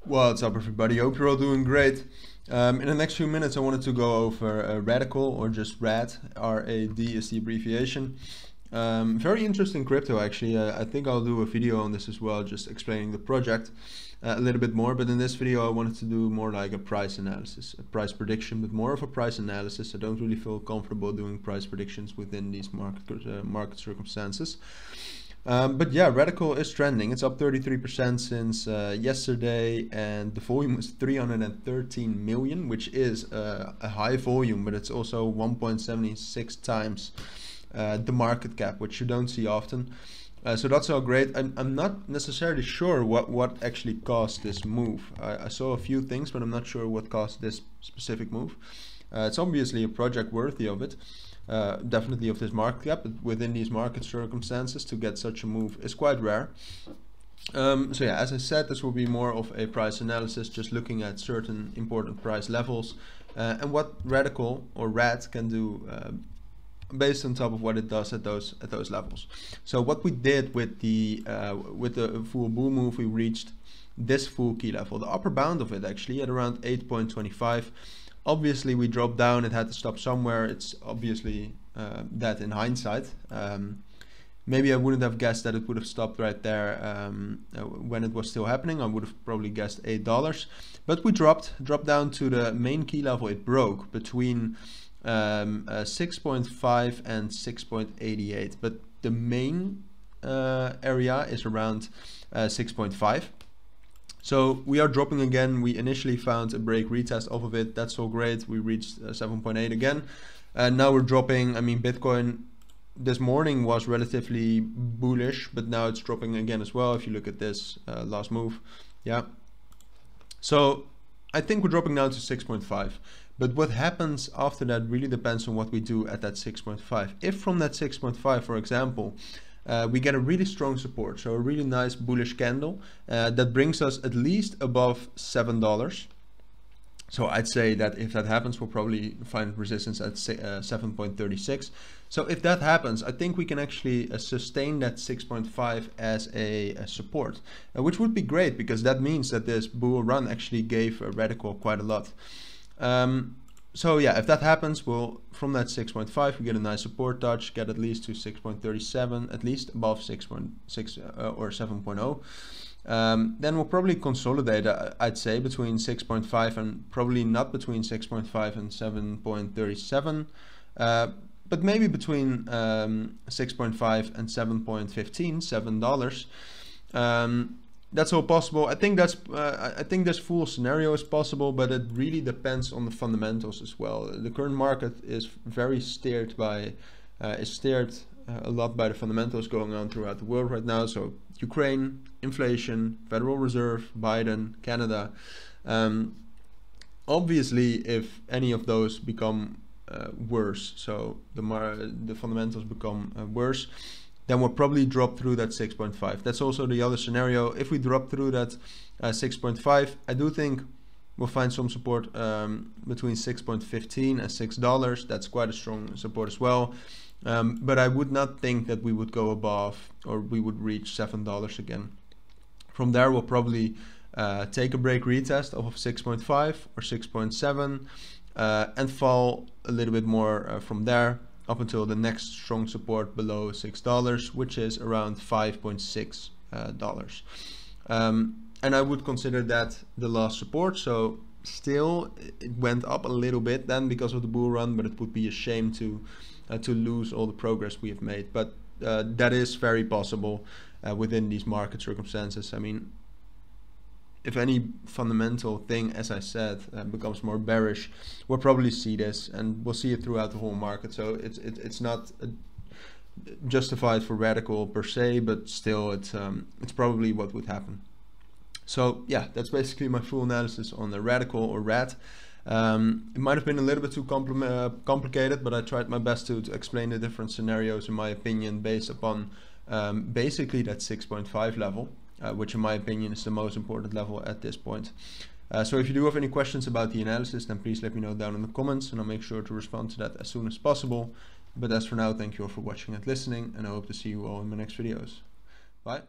What's up, everybody? Hope you're all doing great. In the next few minutes I wanted to go over Radicle, or just RAD. R-A-D is the abbreviation. Very interesting crypto, actually. I think I'll do a video on this as well, just explaining the project a little bit more. But in this video I wanted to do more like a price analysis, a price prediction, but more of a price analysis. I don't really feel comfortable doing price predictions within these market circumstances. But yeah, Radicle is trending. It's up 33% since yesterday, and the volume is 313 million, which is a high volume, but it's also 1.76 times the market cap, which you don't see often. So that's all great. I'm not necessarily sure what actually caused this move. I saw a few things, but I'm not sure what caused this specific move. It's obviously a project worthy of it. Definitely of this market cap, but within these market circumstances to get such a move is quite rare. So yeah, as I said, this will be more of a price analysis, just looking at certain important price levels and what Radicle or RAD can do based on top of what it does at those levels. So what we did with the full bull move, we reached this full key level, the upper bound of it actually at around 8.25. Obviously we dropped down, it had to stop somewhere. It's obviously that in hindsight. Maybe I wouldn't have guessed that it would have stopped right there when it was still happening. I would have probably guessed $8. But we dropped down to the main key level. It broke between 6.5 and 6.88. But the main area is around 6.5. So we are dropping again. We initially found a break retest off of it. That's all great. We reached 7.8 again. And now we're dropping. I mean, Bitcoin this morning was relatively bullish, but now it's dropping again as well. If you look at this last move. Yeah. So I think we're dropping down to 6.5. But what happens after that really depends on what we do at that 6.5. If from that 6.5, for example, we get a really strong support, so a really nice bullish candle that brings us at least above $7. So I'd say that if that happens, we'll probably find resistance at 7.36. So if that happens, I think we can actually sustain that 6.5 as a support, which would be great, because that means that this bull run actually gave Radicle quite a lot. So yeah, if that happens, we'll from that 6.5 we get a nice support touch, get at least to 6.37, at least above 6.6 or 7.0. Then we'll probably consolidate, I'd say, between 6.5 and probably not between 6.5 and 7.37, but maybe between 6.5 and 7.15, $7. That's all possible. I think this full scenario is possible, but it really depends on the fundamentals as well. The current market is very steered by, a lot by the fundamentals going on throughout the world right now. So Ukraine, inflation, Federal Reserve, Biden, Canada. Obviously, if any of those become worse, so the fundamentals become worse, then we'll probably drop through that 6.5. That's also the other scenario. If we drop through that 6.5, I do think we'll find some support between 6.15 and $6. That's quite a strong support as well. But I would not think that we would go above, or we would reach $7 again. From there, we'll probably take a break retest of 6.5 or 6.7 and fall a little bit more from there, up until the next strong support below $6, which is around $5.6. And I would consider that the last support. So still it went up a little bit then because of the bull run, but it would be a shame to lose all the progress we have made. But that is very possible within these market circumstances. I mean, if any fundamental thing, as I said, becomes more bearish, we'll probably see this, and we'll see it throughout the whole market. So it's not justified for Radicle per se, but still it's probably what would happen. So yeah, that's basically my full analysis on the Radicle or RAD. It might have been a little bit too complicated, but I tried my best to explain the different scenarios, in my opinion, based upon basically that 6.5 level. Which in my opinion is the most important level at this point. So if you do have any questions about the analysis, then please let me know down in the comments, and I'll make sure to respond to that as soon as possible. But as for now, thank you all for watching and listening, and I hope to see you all in my next videos. Bye.